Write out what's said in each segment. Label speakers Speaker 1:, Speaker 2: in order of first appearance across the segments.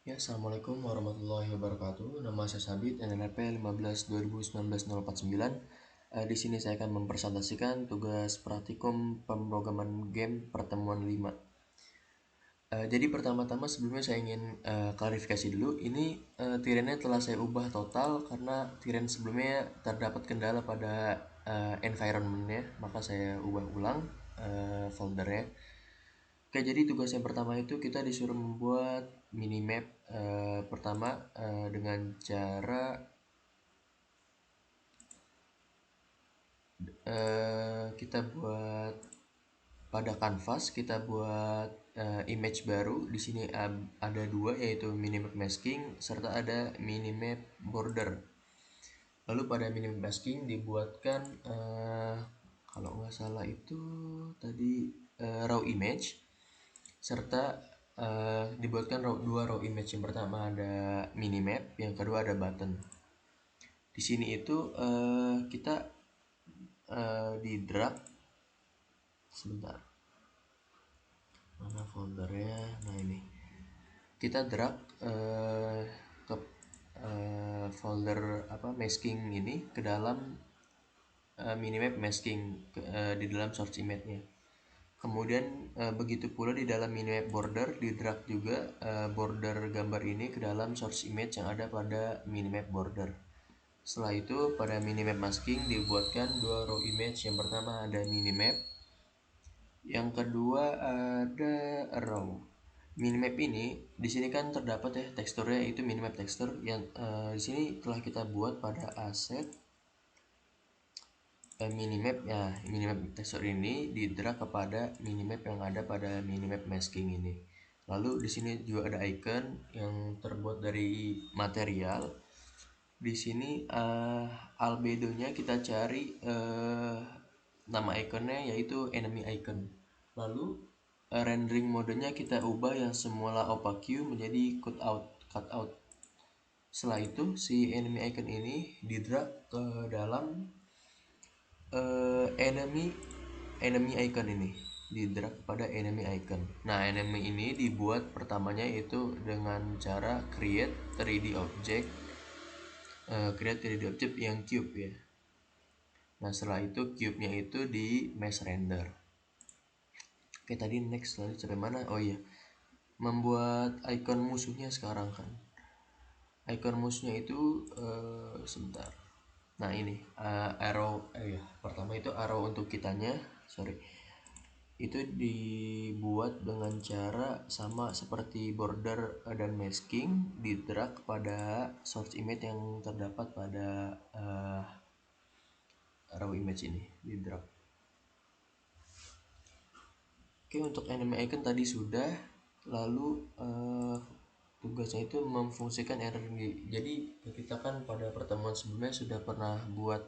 Speaker 1: Ya, Assalamualaikum warahmatullahi wabarakatuh. Nama saya Sabit, NNRP 15/2019-049. Di sini saya akan mempresentasikan tugas praktikum pemrograman game pertemuan 5. Jadi pertama-tama sebelumnya saya ingin klarifikasi dulu. Ini tirannya telah saya ubah total karena tiran sebelumnya terdapat kendala pada environment-nya, maka saya ubah ulang foldernya. Oke, jadi tugas yang pertama itu kita disuruh membuat minimap pertama dengan cara kita buat pada kanvas, kita buat image baru. Di sini ada dua, yaitu minimap masking serta ada minimap border. Lalu pada minimap masking dibuatkan kalau nggak salah itu tadi raw image, serta dibuatkan dua raw image. Yang pertama ada minimap, yang kedua ada button. Di sini itu kita di drag sebentar, mana foldernya. Nah, ini kita drag ke folder masking ini ke dalam minimap masking di dalam source image-nya. Kemudian begitu pula di dalam minimap border, di drag juga border gambar ini ke dalam source image yang ada pada minimap border. Setelah itu pada minimap masking dibuatkan dua raw image. Yang pertama ada minimap, yang kedua ada raw. Minimap ini di sini kan terdapat ya teksturnya, itu minimap tekstur yang di sini telah kita buat pada aset minimap. Ya, minimap tekstur ini di drag kepada minimap yang ada pada minimap masking ini. Lalu di sini juga ada icon yang terbuat dari material. Di sini albedonya kita cari nama iconnya yaitu enemy icon. Lalu rendering modenya kita ubah yang semula opaque menjadi cutout. Setelah itu si enemy icon ini di drag ke dalam enemy icon ini, di drag pada enemy icon. Nah, enemy ini dibuat pertamanya itu dengan cara create 3D object yang cube ya. Nah, setelah itu cube-nya itu di mesh render. Oke, tadi next lalu sampai mana? Oh iya, membuat icon musuhnya sekarang kan. Icon musuhnya itu sebentar. Nah, ini arrow ya. Pertama itu arrow untuk kitanya, sorry. Itu dibuat dengan cara sama seperti border dan masking, di drag pada source image yang terdapat pada raw image ini, di drag. Oke, untuk enemy icon tadi sudah. Lalu tugasnya itu memfungsikan energi. Jadi kita kan pada pertemuan sebelumnya sudah pernah buat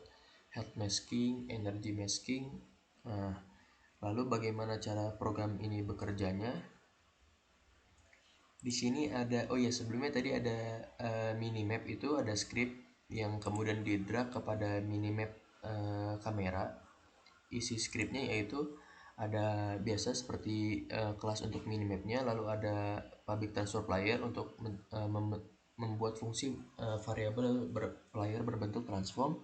Speaker 1: health masking, energy masking. Nah, lalu bagaimana cara program ini bekerjanya? Di sini ada, oh ya, sebelumnya tadi ada minimap, itu ada script yang kemudian di drag kepada minimap kamera. Isi scriptnya yaitu ada biasa seperti kelas untuk minimapnya, lalu ada public transfer player untuk membuat fungsi variabel player berbentuk transform.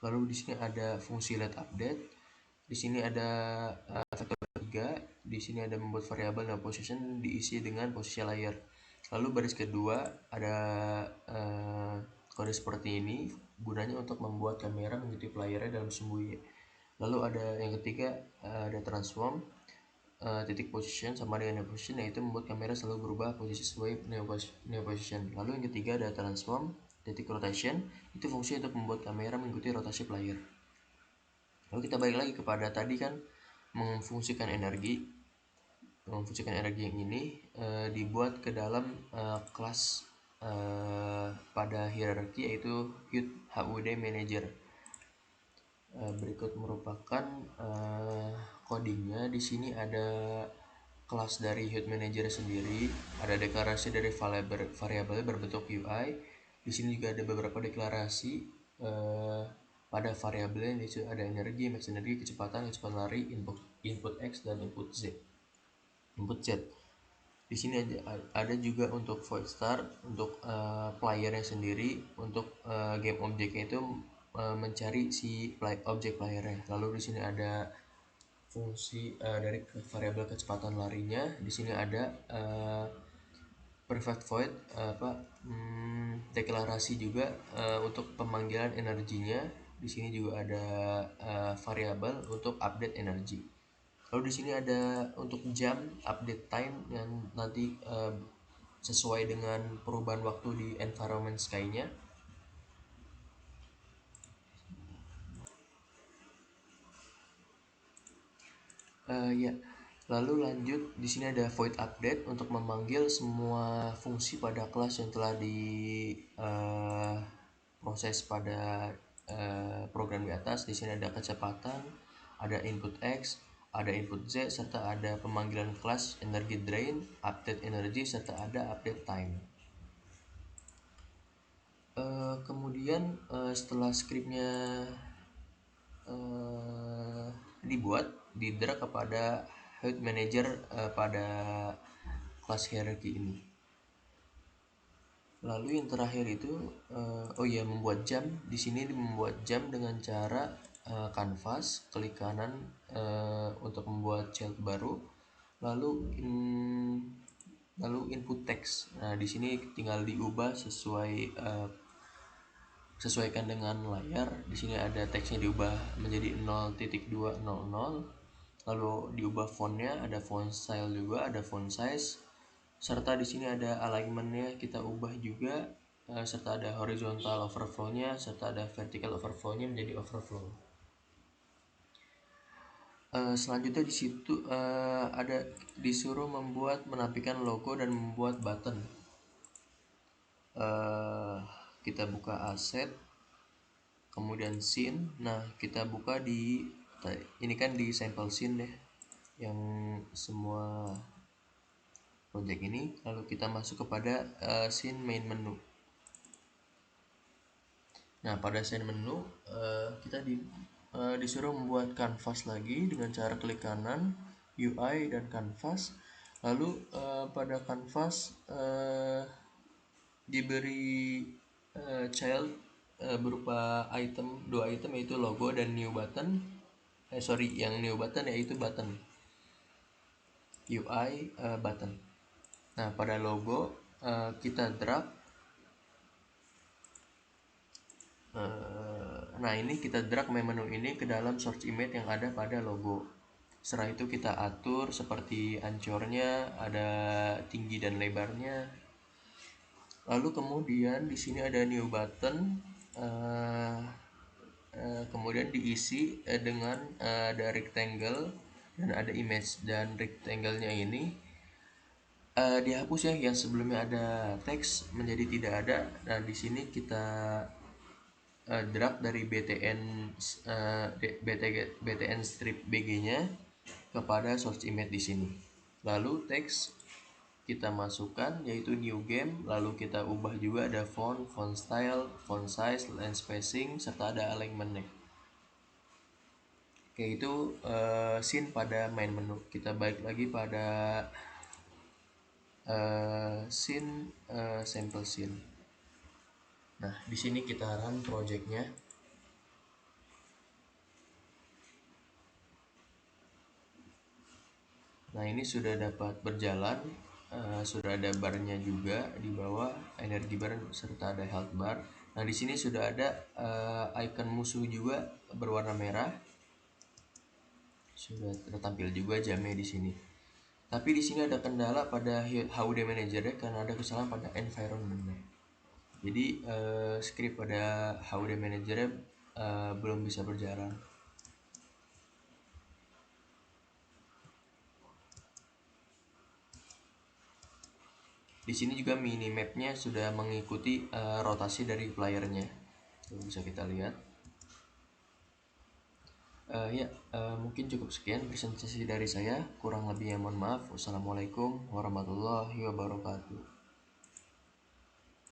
Speaker 1: Lalu di sini ada fungsi let update. Di sini ada vektor 3. Di sini ada membuat variabel dan position diisi dengan posisi layer. Lalu baris kedua ada kode seperti ini, gunanya untuk membuat kamera mengikuti playernya dalam sembunyi. Lalu ada yang ketiga ada transform titik position sama dengan neo position, yaitu membuat kamera selalu berubah posisi sesuai neo position. Lalu yang ketiga ada transform titik rotation, itu fungsi untuk membuat kamera mengikuti rotasi player. Lalu kita balik lagi kepada tadi kan, memfungsikan energi yang ini dibuat ke dalam kelas pada hierarki, yaitu HUD manager. Berikut merupakan codingnya. Di sini ada kelas dari HUD manager sendiri, ada deklarasi dari variabel berbentuk UI. Di sini juga ada beberapa deklarasi pada variabelnya. Di situ ada energi, max energi, kecepatan lari, input X dan input Z. Di sini ada juga untuk void start untuk playernya sendiri, untuk game objeknya itu mencari si objek playernya. Lalu di sini ada fungsi dari variabel kecepatan larinya. Di sini ada private void deklarasi juga untuk pemanggilan energinya. Di sini juga ada variabel untuk update energi. Lalu di sini ada untuk jam update time yang nanti sesuai dengan perubahan waktu di environment sky-nya. Ya, lalu lanjut di sini ada void update untuk memanggil semua fungsi pada kelas yang telah di proses pada program di atas. Di sini ada kecepatan, ada input X, ada input Z, serta ada pemanggilan kelas energi drain, update energi, serta ada update time. Kemudian setelah scriptnya dibuat, di drag kepada head manager pada kelas hierarchy ini. Lalu yang terakhir itu oh ya, membuat jam. Di sini membuat jam dengan cara canvas, klik kanan untuk membuat child baru, lalu input text. Nah, di sini tinggal diubah sesuaikan dengan layar. Di sini ada teksnya diubah menjadi 0.200, lalu diubah fontnya, ada font style juga, ada font size, serta di sini ada alignmentnya kita ubah juga, serta ada horizontal overflow-nya, serta ada vertical overflow-nya menjadi overflow. Selanjutnya di situ ada disuruh menampilkan logo dan membuat button. Kita buka aset, kemudian scene. Nah, kita buka ini kan di sampel scene deh, yang semua project ini. Lalu kita masuk kepada scene main menu. Nah, pada scene menu kita disuruh membuat canvas lagi dengan cara klik kanan, UI dan canvas. Lalu pada canvas diberi child berupa dua item, yaitu logo dan new button. Yang new button yaitu button, UI button. Nah, pada logo kita drag. Nah, ini kita drag menu ini ke dalam source image yang ada pada logo. Setelah itu kita atur seperti ancornya, ada tinggi dan lebarnya. Lalu kemudian di sini ada new button, kemudian diisi dengan ada rectangle dan ada image, dan rectangle-nya ini dihapus ya, yang sebelumnya ada teks menjadi tidak ada. Nah, di sini kita drag dari BTN strip BG-nya kepada source image di sini. Lalu teks kita masukkan yaitu new game, lalu kita ubah juga, ada font style, font size, line spacing, serta ada alignment-nya. Oke, itu scene pada main menu. Kita balik lagi pada scene sample scene. Nah, di sini kita run projectnya. Nah, ini sudah dapat berjalan, sudah ada barnya juga di bawah, energi bar serta ada health bar. Nah, di sini sudah ada icon musuh juga berwarna merah. Sudah tertampil juga jamnya di sini. Tapi di sini ada kendala pada HUD manager ya, karena ada kesalahan pada environment-nya. Jadi script pada HUD manager belum bisa berjalan. Di sini juga minimapnya sudah mengikuti rotasi dari playernya. Tuh, bisa kita lihat. Ya, mungkin cukup sekian presentasi dari saya. Kurang lebihnya mohon maaf. Wassalamualaikum warahmatullahi wabarakatuh.